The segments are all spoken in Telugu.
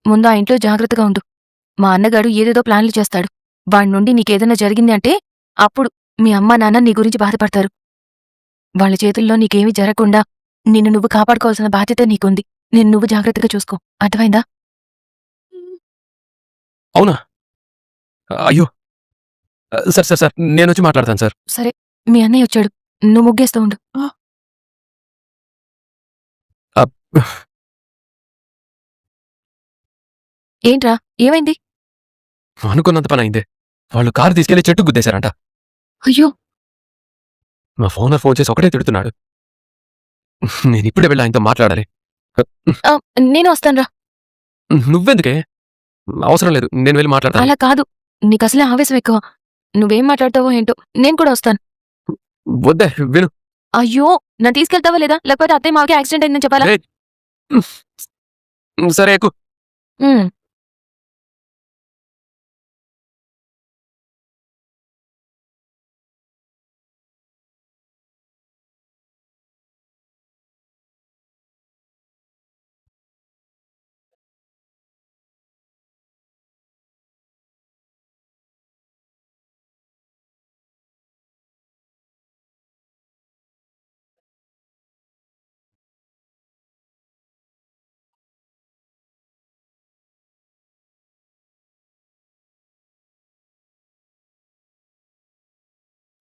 ముందు ఆ ఇంట్లో జాగ్రత్తగా ఉండు. మా అన్నగాడు ఏదేదో ప్లాన్లు చేస్తాడు. వాడి నుండి నీకేదైనా జరిగింది అంటే అప్పుడు మీ అమ్మా నాన్న నీ గురించి బాధపడతారు. వాళ్ళ చేతుల్లో నీకేమీ జరగకుండా నిన్ను నువ్వు కాపాడుకోవాల్సిన బాధ్యత నీకుంది. నిన్ను నువ్వు జాగ్రత్తగా చూసుకో. అర్థమైందా? అవునా? అయ్యో! సార్ నేనొచ్చి మాట్లాడతాను సార్. సరే, మీ అన్నయ్య వచ్చాడు. నువ్వు ముగ్గేస్తూ ఉండు. అబ్ ఏంట్రా, ఏమైంది? అనుకున్నంత పనయిందే. వాళ్ళు కారు తీసుకెళ్లి చెట్టుకు గుద్దేశారంట. అయ్యో! మా ఓనర్ ఫోన్ చేసి ఒకటే తిడుతున్నాడు. నేనిప్పుడే వెళ్ళి ఆయనతో మాట్లాడాలి. ఆ, నేను వస్తానురా. నువ్వెందుకే? అవసరం లేదు. నేను వెళ్ళి మాట్లాడతాను. అలా కాదు. నీకసలే ఆవేశం ఎక్కువ. నువ్వేం మాట్లాడతావో ఏంటో. నేను కూడా వస్తాను. వద్దే విను. అయ్యో! నన్ను తీసుకెళ్తావా లేదా? లేకపోతే అత్తయ్య మావకి యాక్సిడెంట్ అయిందని చెప్పాలా? ఏయ్! సరే ఎక్కు. హ్మ్.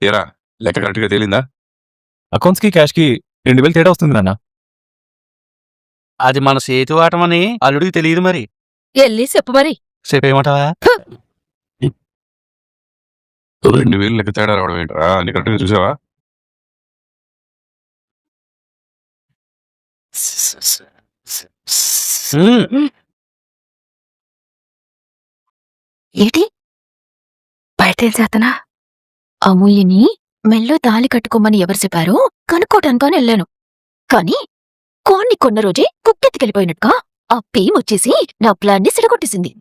ఏరా లెక్క కరెక్ట్గా తేలిందా? అకౌంట్స్ కి క్యాష్ కి 2000 తేడా వస్తుంది నాన్న. అది మన చేతి వాటమని అల్లుడికి తెలియదు మరి. ఎల్లి చెప్పు మరి. చెప్పేయమంటావా? 2000 లెక్క తేడా రావడం ఏంట్రా? అన్ని కరెక్ట్గా చూసావా? ఏంటి? బయటేం చేతనా? అమూల్యని మెల్లో తాళి కట్టుకోమని ఎవరు చెప్పారో కనుక్కోటానికని వెళ్ళాను. కాని కోన్ని కొన్న రోజే కుక్కెత్తికెళ్ళిపోయినట్టుగా ఆ పేమొచ్చేసి నా ప్లాన్ని సిడగొట్టేసింది.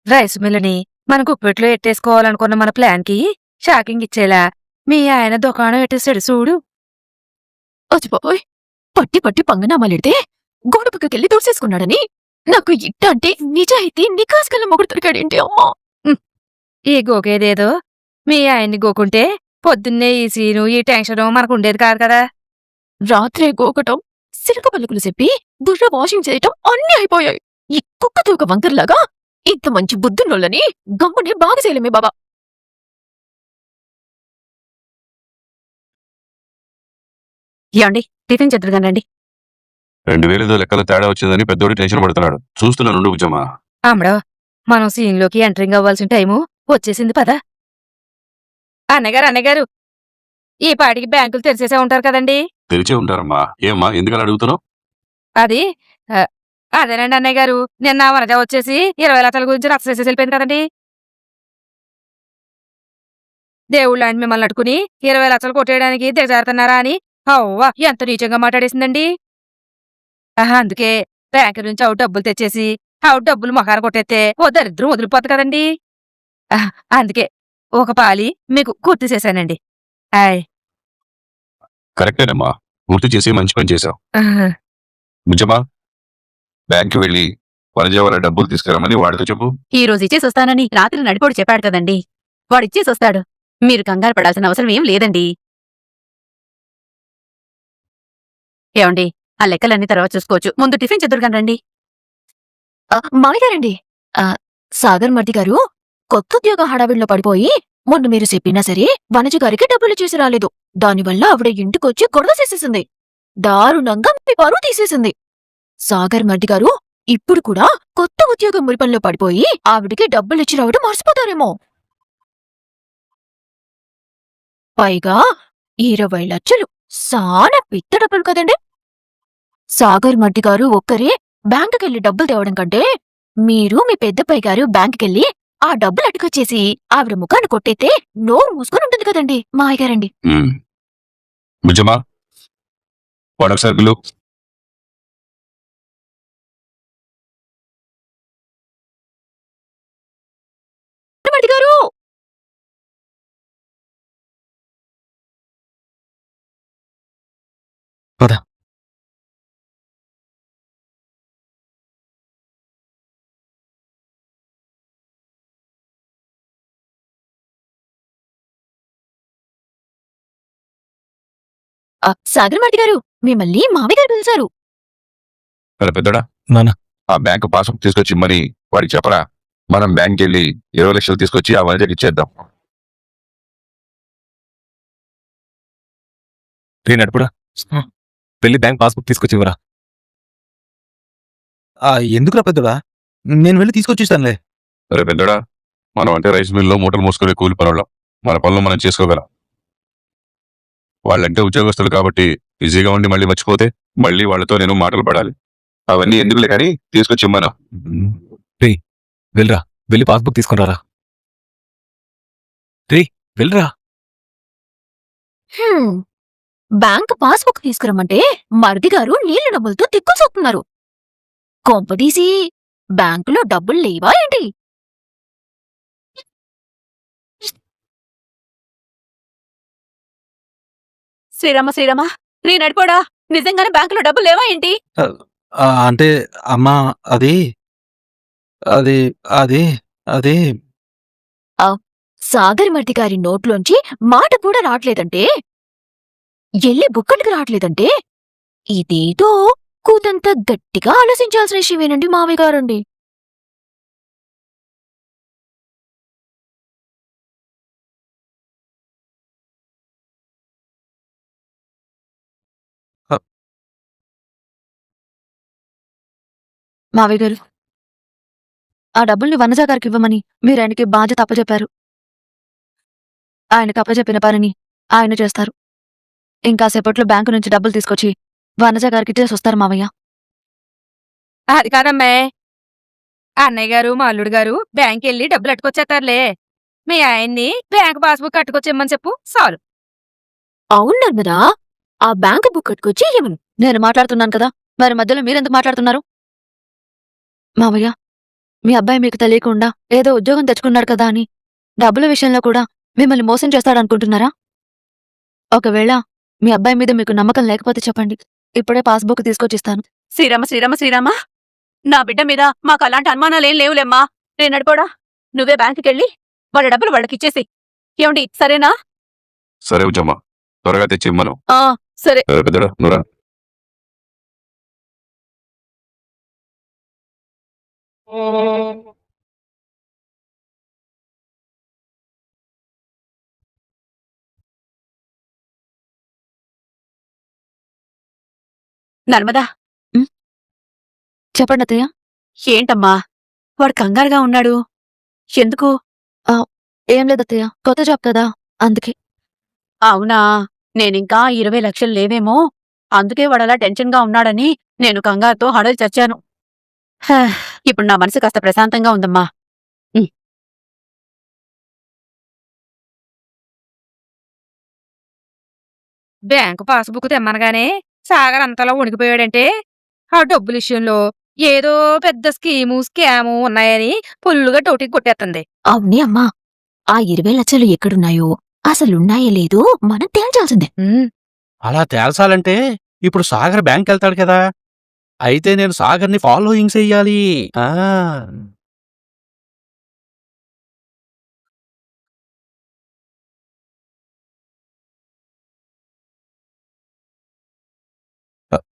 రైస్ మిల్లుని మన గుప్పెట్లో ఎట్టేసుకోవాలనుకున్న మన ప్లాన్ కి షాకింగ్ ఇచ్చేలా మీ ఆయన దుకాణం ఎట్టేసాడు చూడు. అచ్చిపోయ్, పట్టి పట్టి పంగనామాలెడితే గోడపక్కకెళ్ళి దూసేసుకున్నాడని నాకు ఇట్టంటే నిజాయితీ నికాస్గల మొగుడు దొరికాడేంటి అమ్మా. ఈ గోకేదేదో మీ ఆయన్ని గోకుంటే పొద్దున్నే ఈ సీను ఈ టెన్షను మనకుండేది కాదు కదా. రాత్రే గోకటం, సిరక పలుకులు చెప్పి బుర్ర వాషింగ్ చేయటం అన్నీ అయిపోయాయి. ఈ కుక్కతో ఒక వంకర్లాగా ఇంత మంచి బుద్ధున్నోళ్ళని గమ్ముని బాగా చేయలేమే బాబా. ఏమండి, టిఫిన్ చెద్దరుగానండి. 2000 ఏదో లెక్కల తేడా వచ్చిందని పెద్దోడి టెన్షన్ పడుతున్నాడు. చూస్తున్నా నుండి బుజ్జమ్మా. అమ్మడో, మనం సీన్లోకి ఎంటరింగ్ అవ్వాల్సిన టైము వచ్చేసింది పద. అన్నగారు ఈ పాటికి బ్యాంకులు తెరిచేసే ఉంటారు కదండి. తెరిచే ఉంటారమ్మా. ఏమ్మా ఎందుకలా అడుగుతున్నావు? అది ఆ, అదేనండి అన్నయ్య గారు, నిన్న వనజ వచ్చేసి 20 లక్షల గురించి రచ్చ చేసేసి వెళ్ళిపోయింది కదండి. దేవుళ్ళు ఆయన మిమ్మల్ని అట్టుకుని 20 లక్షలు కొట్టేయడానికి దిగజారుతున్నారా అని అవ్వ ఎంత నీచంగా మాట్లాడేసిందండి. అందుకే బ్యాంకు నుంచి అవుట్ డబ్బులు తెచ్చేసి అవుట్ డబ్బులు మొఖాన కొట్టేస్తే ఓ దరిద్రం వదిలిపోతుంది కదండి. అందుకే ఒక పాలి మీకు గుర్తు చేశానండి. ఆయ్ కరెక్టేనమ్మా. గుర్తు చేసి మంచి పని చేశావు. ఆహా. బుజ్జమ్మా, బ్యాంక్కి వెళ్ళి వనజ వాళ్ళ డబ్బులు తీసుకురమ్మని వాడితో చెప్పు. ఈ రోజు ఇచ్చేసి వస్తానని రాత్రి నడిపోడు చెప్పాడు కదండి. వాడిచ్చేసి వస్తాడు. మీరు కంగారు పడాల్సిన అవసరం ఏం లేదండి. ఏమండి, ఆ లెక్కలన్నీ తర్వాత చూసుకోవచ్చు. ముందు టిఫిన్ చెదురుగాని రండి. మామయ్యగారండి, సాగర్ మర్ది గారు కొత్త ఉద్యోగ హడావిడిలో పడిపోయి మొన్న మీరు చెప్పినా సరే వనజ గారికి డబ్బులు చేసి రాలేదు. దానివల్ల ఆవిడ ఇంటికొచ్చి గొడవ చేసేసింది. దారుణంగా మీ పరువు తీసేసింది. సాగర్ మర్ది గారు ఇప్పుడు కూడా కొత్త ఉద్యోగం మురిపంలో పడిపోయి ఆవిడికి డబ్బులిచ్చి రావడం మర్చిపోతారేమో. పైగా 20 లక్షలు సానా పిత్త డబ్బులు కదండి. సాగర్ మర్ది గారు ఒక్కరే బ్యాంకుకెళ్ళి డబ్బులు తేవడం కంటే మీరు మీ పెద్దపై గారు బ్యాంకుకెళ్ళి ఆ డబ్బులు అటుకొచ్చేసి ఆవిడ ముఖాన్ని కొట్టేస్తే నోరు మూసుకొని ఉంటుంది కదండి మాయగారండి. బుజ్జమ్మా, వాడొకసారి పిలు. మర్ది గారు పద. సాగర్ మార్తి గారు మిమ్మల్ని మామయ్య గారు పిలిచారు. అరే పెద్దడా, నాన్న. ఆ బ్యాంకు పాస్బుక్ తీసుకొచ్చి ఇమ్మని వాడికి చెప్పరా. మనం బ్యాంక్ వెళ్ళి 20 లక్షలు తీసుకొచ్చి ఆ వనజకి ఇచ్చేద్దాం. రే నడుపుడా, వెళ్ళి బ్యాంక్ పాస్బుక్ తీసుకొచ్చి ఇవ్వరా. ఎందుకురా పెద్దడా, నేను వెళ్ళి తీసుకొచ్చిస్తానులే. అరే పెద్దడా, మనం అంటే రైస్ మిల్లో మూటలు మోసుకునే కూలి పనులు, మన పనులు మనం చేసుకోగలం. వాళ్ళంటే ఉద్యోగస్తులు కాబట్టి ఈజీగా ఉండి మళ్ళీ మర్చిపోతే మళ్ళీ వాళ్ళతో నేను మాటలు పడాలి. అవన్నీ ఎందుకులే కానీ తీసుకొచ్చి ఇమ్మను. వెళ్ళరా, వెళ్ళి పాస్బుక్ తీసుకుని రారా. రే వెళ్ళరా. బ్యాంక్ పాస్బుక్ తీసుకురమ్మంటే మరిది గారు నీళ్ల డబ్బులతో తిక్కులు చూస్తున్నారు. కొంపదీసి బ్యాంకులో డబ్బులు లేవా ఏంటి? శ్రీరామ నీ నడిపోడా, నిజంగానే బ్యాంకులో డబ్బులు లేవా ఏంటి? అంటే అమ్మా, అది అది అది అది సాగర్ మర్ది గారి నోట్లోంచి మాట కూడా రావట్లేదంటే, ఎల్లి బుక్కడికి రావట్లేదంటే ఇదేదో కూతంత గట్టిగా ఆలోచించాల్సిన విషయమేనండి మావయ్య గారండి. మావయ్య గారు, ఆ డబ్బుల్ని వనజా గారికి ఇవ్వమని మీరు ఆయనకి బాధ్యత అప్పచెప్పారు. ఆయనకు అప్పచెప్పిన పనిని ఆయన చేస్తారు. ఇంకాసేపట్లో బ్యాంకు నుంచి డబ్బులు తీసుకొచ్చి వనజా గారికి ఇచ్చేసి వస్తారు మావయ్య. అది కాదమ్మే, అన్నయ్య గారు మా అల్లుడు గారు బ్యాంక్ వెళ్ళి డబ్బులు అట్టుకొచ్చేస్తారులే. మీ ఆయన్ని బ్యాంక్ పాస్బుక్ కట్టుకొచ్చిమ్మని చెప్పు చాలు. అవును నర్మదా, ఆ బ్యాంకు బుక్ కట్టుకొచ్చి ఇవ్వను. నేను మాట్లాడుతున్నాను కదా, మరి మధ్యలో మీరెందుకు మాట్లాడుతున్నారు? మావయ్య, మీ అబ్బాయి మీకు తెలియకుండా ఏదో ఉద్యోగం తెచ్చుకున్నాడు కదా అని డబ్బుల విషయంలో కూడా మిమ్మల్ని మోసం చేస్తాడనుకుంటున్నారా? ఒకవేళ మీ అబ్బాయి మీద మీకు నమ్మకం లేకపోతే చెప్పండి, ఇప్పుడే పాస్బుక్ తీసుకొచ్చిస్తాను. శ్రీరామ నా బిడ్డ మీద మాకు అలాంటి అనుమానాలేం లేవులేమ్మా. నేను నడిపోడా, నువ్వే బ్యాంకుకెళ్ళి వాళ్ళ డబ్బులు వాళ్ళకిచ్చేసి. ఏమండి, సరేనా? సరే ఉజ్జమ్మ, త్వరగా తెచ్చి ఇమ్మను. సరే. అరే పెద్దడా, నువ్వురా. నర్మదా, చెప్పండి అత్తయ్య. ఏంటమ్మా వాడు కంగారుగా ఉన్నాడు, ఎందుకు? ఏం లేదత్తయ్య, కొత్త జాబ్ కదా అందుకే. అవునా, నేనింకా 20 లక్షలు లేవేమో, అందుకే వాడలా టెన్షన్గా ఉన్నాడని నేను కంగారుతో హడలు చచ్చాను. ఇప్పుడు నా మనసు కాస్త ప్రశాంతంగా ఉందమ్మా. బ్యాంకు పాస్బుక్ తెమ్మనగానే సాగర్ అంతలా ఉణికిపోయాడంటే ఆ డబ్బుల విషయంలో ఏదో పెద్ద స్కాము ఉన్నాయని ఫుల్లుగా టోటికి కొట్టేస్తుంది. అవునే అమ్మా, ఆ 20 లక్షలు ఎక్కడున్నాయో అసలున్నాయో లేదో మనం తేల్చాల్సిందే. అలా తేల్చాలంటే ఇప్పుడు సాగర్ బ్యాంక్ వెళ్తాడు కదా, అయితే నేను సాగర్ని ఫాలోయింగ్ చెయ్యాలి.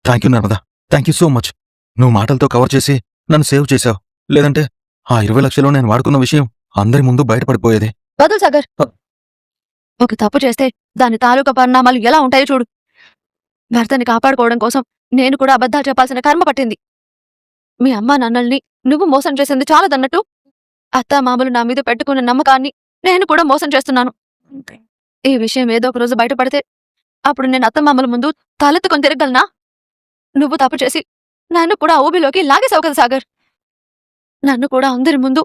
Thank you Narmada, thank you so much. నువ్వు మాటలతో కవర్ చేసి నన్ను సేవ్ చేశావు. లేదంటే ఆ 20 లక్షలు నేను వాడుకున్న విషయం అందరి ముందు బయటపడిపోయేది. వదులు సాగర్, ఒక తప్పు చేస్తే దాని తాలూకా పరిణామాలు ఎలా ఉంటాయో చూడు. భర్తని కాపాడుకోవడం కోసం నేను కూడా అబద్ధాలు చెప్పాల్సిన కర్మ పట్టింది. మీ అమ్మా నాన్నల్ని నువ్వు మోసం చేసింది చాలదన్నట్టు అత్తా మామలు నా మీద పెట్టుకున్న నమ్మకాన్ని నేను కూడా మోసం చేస్తున్నాను. ఈ విషయం ఏదో ఒక రోజు బయటపడితే అప్పుడు నేను అత్తమామల ముందు తలెత్తుకొని తిరగలనా? నువ్వు తప్పు చేసి నన్ను కూడా ఊబిలోకి లాగేశావు కదా సాగర్. నన్ను కూడా అందరి ముందు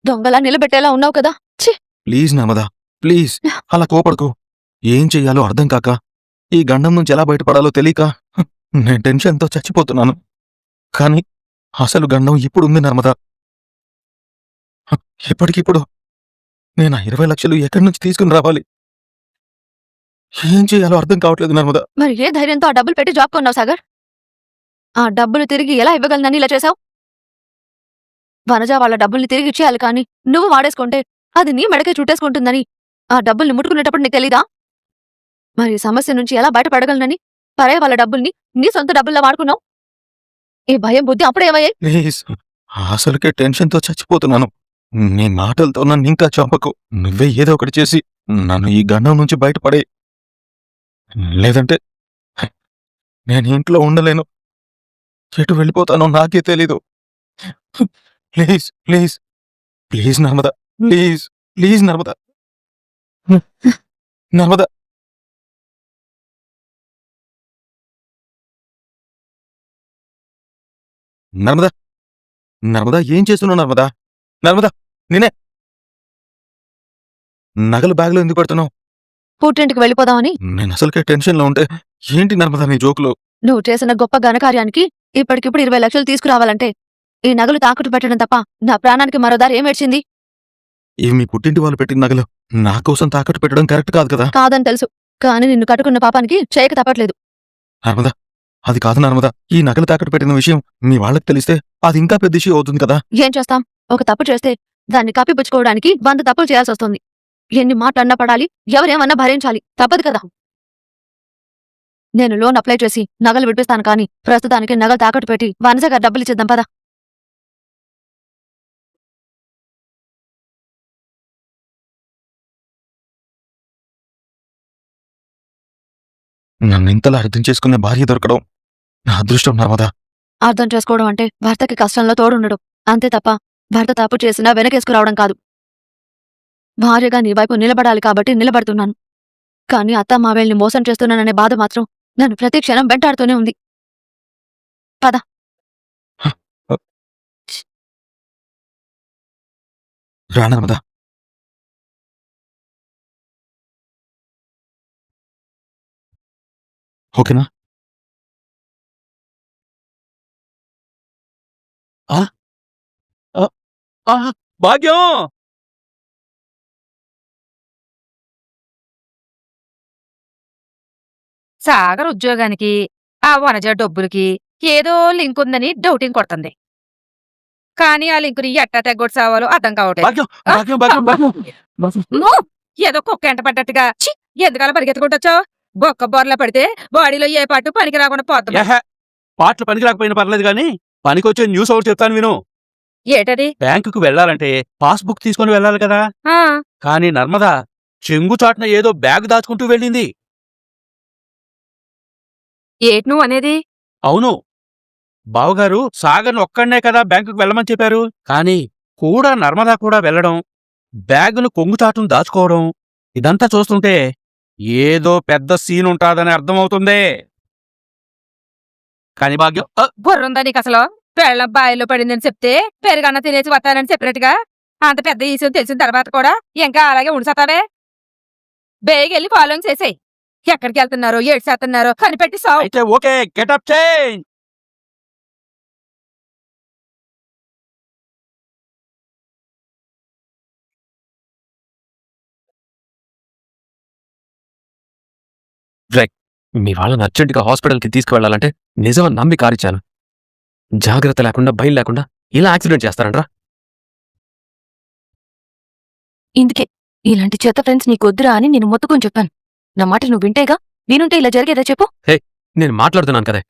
దొంగలా నిలబెట్టేలా ఉన్నావు కదా. ప్లీజ్ నర్మదా, ప్లీజ్ అలా కోపడుకో. ఏం చెయ్యాలో అర్థం కాక, ఈ గండం నుంచి ఎలా బయటపడాలో తెలియక నేను టెన్షన్తో చచ్చిపోతున్నాను. కానీ అసలు గండం ఇప్పుడుంది నర్మదా. ఇప్పటికిప్పుడు నేను ఆ 20 లక్షలు ఎక్కడి నుంచి తీసుకుని రావాలి? ఏం చేయాలో అర్థం కావట్లేదు నర్మదా. మరి ఏ ధైర్యంతో ఆ డబ్బులు పెట్టి జాబ్ కొన్నావు సాగర్? ఆ డబ్బులు తిరిగి ఎలా ఇవ్వగలనని ఇలా చేశావు? వనజ వాళ్ళ డబ్బుల్ని తిరిగి ఇచ్చేయాలి కానీ నువ్వు వాడేసుకుంటే అది నీ మెడకే చుట్టేసుకుంటుందని ఆ డబ్బుల్ని ముట్టుకునేటప్పుడు నీకు తెలీదా? మరి సమస్య నుంచి ఎలా బయటపడగలనని పరే వాళ్ళ డబ్బుల్ని నీ సొంత డబ్బుల్లా వాడుకున్నావు. ఈ భయం బుద్ధి అప్పుడేమయ్యాయి? ప్లీజ్, అసలుకే టెన్షన్తో చచ్చిపోతున్నాను. నీ మాటలతో నన్ను ఇంకా చంపకు. నువ్వే ఏదో ఒకటి చేసి నన్ను ఈ గండం నుంచి బయటపడే, లేదంటే నేను ఇంట్లో ఉండలేను. ఎటు వెళ్ళిపోతానో నాకే తెలీదు. Please please please Narmada, please please Narmada, Narmada. Narmada, Narmada, ఏం చేస్తున్నావు నర్మదా? నర్మదా, నేనే. నగలు బ్యాగ్లో ఎందుకు పెడుతున్నావు? పుట్టింటికి వెళ్ళిపోదామని. నేను అసలుకే టెన్షన్లో ఉంటే ఏంటి నర్మదా నీ జోకులు? నువ్వు చేసిన గొప్ప ఘనకార్యానికి ఇప్పటికిప్పుడు 20 లక్షలు తీసుకురావాలంటే ఈ నగలు తాకట్టు పెట్టడం తప్ప నా ప్రాణానికి మరో దారి ఏమేడ్చింది? ఇవి మీ పుట్టింటి వాళ్ళు పెట్టిన నగలు నా కోసం తాకట్టు పెట్టడం కరెక్ట్ కాదు కదా? కాదని తెలుసు, కానీ నిన్ను కట్టుకున్న పాపానికి చేయక తప్పట్లేదు. నర్మదా, అది కాదు నర్మదా. ఈ నగలు తాకట్టు పెట్టిన విషయం మీ వాళ్ళకి తెలిస్తే అది ఇంకా పెద్ద ఇష్యూ అవుతుంది కదా? ఏం చేస్తాం? ఒక తప్పు చేస్తే దాన్ని కప్పిపుచ్చుకోవడానికి 100 తప్పులు చేయాల్సి వస్తుంది. ఎన్ని మాటలన్నా పడాలి, ఎవరేమన్నా భరించాలి, తప్పదు కదా. నేను లోన్ అప్లై చేసి నగలు విడిపిస్తాను, కానీ ప్రస్తుతానికి నగలు తాకట్టు పెట్టి వనజ గారు డబ్బులు ఇచ్చేద్దాం పదా. నన్ను ఇంతలా అర్థం చేసుకునే భార్య దొరకడం నా అదృష్టం నర్మదా. అర్థం చేసుకోవడం అంటే భర్తకి కష్టంలో తోడుండడం అంతే తప్ప భర్త తప్పు చేసినా వెనకేసుకురావడం కాదు. భార్యగా నీ వైపు నిలబడాలి కాబట్టి నిలబడుతున్నాను, కానీ అత్త మావేల్ని మోసం చేస్తున్నాననే బాధ మాత్రం నన్ను ప్రతి క్షణం వెంటాడుతూనే ఉంది. పద. రా నర్మదా. ఓకేనా? భాగ్యం! సాగర్ ఉద్యోగానికి ఆ వనజ డబ్బులకి ఏదో లింక్ ఉందని డౌటింగ్ కొడుతుంది. కానీ ఆ లింకుని ఎట్టా తెగ్గొట్టు అర్థం కావట్లేదు. భాగ్యం! భాగ్యం! భాగ్యం! భాగ్యం! అమ్మో! ఏదో కుక్క ఎంట పడ్డట్టుగా ఛీ! ఎందుకలా పరిగెత్తుకుంటొచ్చావు? బొక్క బొర్ల పడితే బాడీలో ఏ పాటు పనికి రాకుండా పోతుంది. ఏహే! పాటలు పనికి రాకపోయినా పర్లేదు కానీ పనికొచ్చే న్యూస్ ఒకటి చెప్తాను విను. ఏటది? బ్యాంకుకు వెళ్ళాలంటే పాస్బుక్ తీసుకొని వెళ్ళాలి కదా. ఆ కానీ నర్మద చెంగు చాటున ఏదో బ్యాగ్ దాచుకుంటూ వెళ్ళింది. ఏటి నువ్వు అనేది? అవును, బావగారు సాగర్ను ఒక్కడనే కదా బ్యాంకుకు వెళ్ళమని చెప్పారు. కానీ కూడా నర్మదా కూడా వెళ్ళడం, బ్యాగును కొంగుచాటును దాచుకోవడం, ఇదంతా చూస్తుంటే ఏదో పెద్ద సీన్ ఉంటాదని అర్థమవుతుంది. కాని భాగ్యం బుర్రుందా నీకు అసలు? పెళ్ళం బాయిలో పడిందని చెప్తే పెరుగన్న తినేసి వస్తానని చెప్పినట్టుగా అంత పెద్ద ఈశ్వరం తెలిసిన తర్వాత కూడా ఇంకా అలాగే ఉండిసతావే? బేగెళ్ళి ఫాలోయింగ్ చేసేయ్. ఎక్కడికి వెళ్తున్నారో ఏడు చేస్తున్నారో కనిపెట్టి సావు. అయితే ఓకే, గెటప్ చేంజ్. మీ వాళ్ళని అర్జెంటుగా హాస్పిటల్కి తీసుకువెళ్ళాలంటే నిజమని నమ్మి కారిచ్చాను. జాగ్రత్త లేకుండా భయం లేకుండా ఇలా యాక్సిడెంట్ చేస్తారంట్రా? ఇందుకే ఇలాంటి చెత్త ఫ్రెండ్స్ నీకొద్దురా అని నేను మొత్తుకొని చెప్పాను. నా మాట నువ్వు వింటేగా, వినుంటే ఇలా జరిగేదా చెప్పు? నేను మాట్లాడుతున్నాను కదా.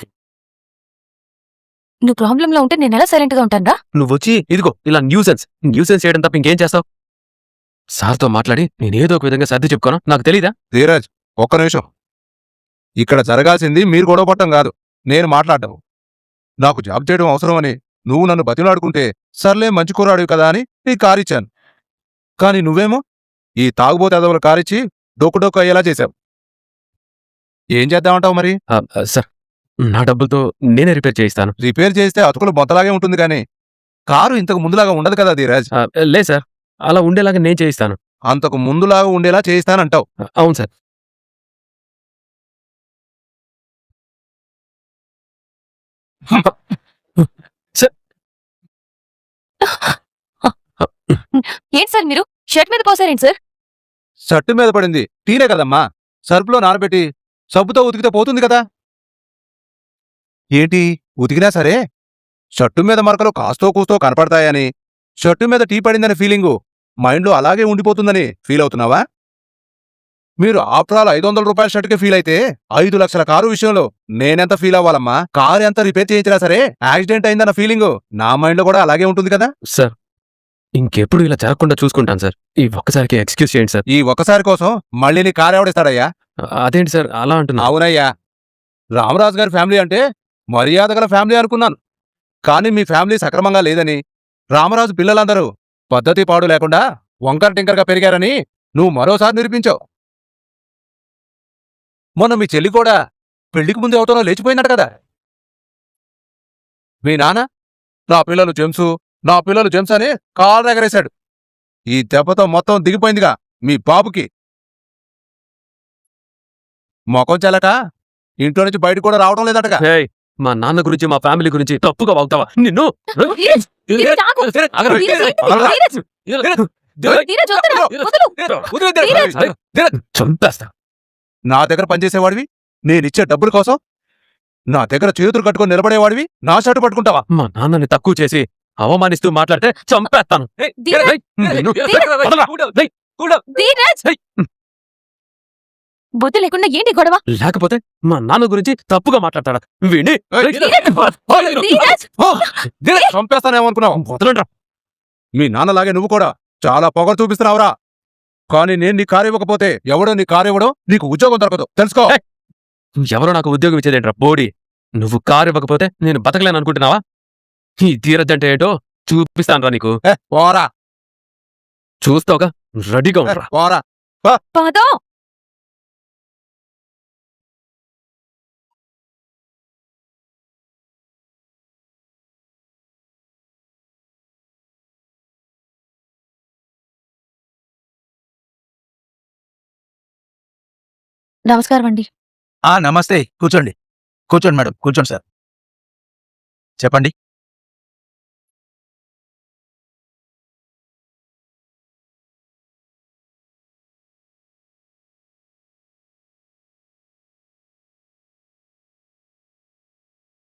నువ్వు ప్రాబ్లంలో ఉంటే నేను ఎలా సైలెంట్గా ఉంటానరా? నువ్వొచ్చి ఇదిగో ఇలా న్యూసెన్స్ చేయడం తప్ప ఇంకేం చేస్తావు? సార్తో మాట్లాడి నేనేదో ఒక విధంగా సర్ది చెప్పుకోను, నాకు తెలీదా? ధీరజ్, ఒక్క నిమిషం. ఇక్కడ జరగాల్సింది మీరు గొడవ పట్టం కాదు, నేను మాట్లాడటం. నాకు జాబ్ చేయడం అవసరమని నువ్వు నన్ను బతిలాడుకుంటే సర్లే మంచి కూరాడు కదా అని నీ కారిచ్చాను. కాని నువ్వేమో ఈ తాగుబోతే అదవుల కారిచ్చి డొక్కు అయ్యేలా చేశావు. ఏం చేద్దామంటావు మరి? సార్, నా డబ్బులతో నేనే రిపేర్ చేయిస్తాను. రిపేర్ చేస్తే అతుకులు బొంతలాగే ఉంటుంది కానీ కారు ఇంతకు ముందులాగా ఉండదు కదా ధీరజ్. లే సార్, అలా ఉండేలాగా నేను చేయిస్తాను. అంతకు ముందులాగా ఉండేలా చేయిస్తానంటావు. అవును సార్. సార్, ఏంటి సార్ మీరు షర్ట్ మీద పోసారేంటి సార్? షర్టు మీద పడింది టీనే కదమ్మా, సర్పులో నానబెట్టి సబ్బుతో ఉతికితే పోతుంది కదా. ఏంటి ఉతికినా సరే షర్టు మీద మరకలు కాస్తో కూస్తో కనపడతాయని, షర్టు మీద టీ పడిందనే ఫీలింగు మైండ్లో అలాగే ఉండిపోతుందని ఫీల్ అవుతున్నావా? మీరు ఆఫ్టర్ ఆల్ 500 రూపాయల షర్ట్కే ఫీల్ అయితే 5 లక్షల కారు విషయంలో నేనెంత ఫీల్ అవ్వాలమ్మా? కారు ఎంత రిపేర్ చేయించినా సరే యాక్సిడెంట్ అయిందన్న ఫీలింగ్ నా మైండ్ లో కూడా అలాగే ఉంటుంది కదా. సార్ ఇంకెప్పుడు ఇలా జరగకుండా చూసుకుంటాను సార్. ఈ ఒక్కసారికి ఎక్స్క్యూజ్ చేయండి సార్. ఈ ఒక్కసారి కోసం మళ్ళీ నీ కారు ఎవడిస్తాడయ్యా? అదేంటి సార్ అలా అంటున్నా? అవునయ్యా, రామరాజు గారి ఫ్యామిలీ అంటే మర్యాద గల ఫ్యామిలీ అనుకున్నాను. కానీ మీ ఫ్యామిలీ సక్రమంగా లేదని, రామరాజు పిల్లలందరూ పద్ధతి పాడు లేకుండా వంకర టింకరగా పెరిగారని నువ్వు మరోసారి నిరూపించావు. మొన్న మీ చెల్లి కూడా పెళ్లికి ముందు ఎవతోనో లేచిపోయిందట కదా. మీ నాన్న నా పిల్లలు జెమ్స్ అని కాలు ఎగరేశాడు. ఈ దెబ్బతో మొత్తం దిగిపోయిందిగా మీ బాబుకి. మొఖం చెల్లక ఇంట్లో నుంచి బయట కూడా రావడం లేదటగా. ఏయ్, మా నాన్న గురించి మా ఫ్యామిలీ గురించి తప్పుగా వాగుతావా? నిన్ను ధీరజ్, ధీరజ్ ఆగు. ధీరజ్ వద్దురా, వదులు. చంపేస్తా. నా దగ్గర పనిచేసేవాడివి, నేనిచ్చే డబ్బుల కోసం నా దగ్గర చేతులు కట్టుకొని నిలబడేవాడివి నా షర్టు పట్టుకుంటావా? మా నాన్నని తక్కువ చేసి అవమానిస్తూ మాట్లాడితే చంపేస్తాను. ధీరజ్, నిన్ను- ధీరజ్ బుద్ధి లేకుండా ఏంటి గొడవ? లేకపోతే మా నాన్న గురించి తప్పుగా మాట్లాడతాడా? వీణ్ణి ధీరజ్, చంపేస్తానేమనుకున్నావు? వదలండ్రా. మీ నాన్నలాగే నువ్వు కూడా చాలా పొగరు చూపిస్తున్నావురా. కానీ నేను నీ కారు ఇవ్వకపోతే ఎవడో నీ కారు ఇవ్వడో నీకు ఉద్యోగం దొరకదు, తెలుసుకో. ఎవరో నాకు ఉద్యోగం ఇచ్చేదేంట్రా బోడి? నువ్వు కారు ఇవ్వకపోతే నేను బతకలేను అనుకుంటున్నావా? ఈ ధీరజ్ అంటే ఏంటో చూపిస్తానురా నీకు. పోరా చూస్తావుగా, రెడీగా ఉండరా. పోరా. పదో. నమస్కారం అండి. నమస్తే, కూర్చోండి. కూర్చోండి మేడం, కూర్చోండి సార్. చెప్పండి.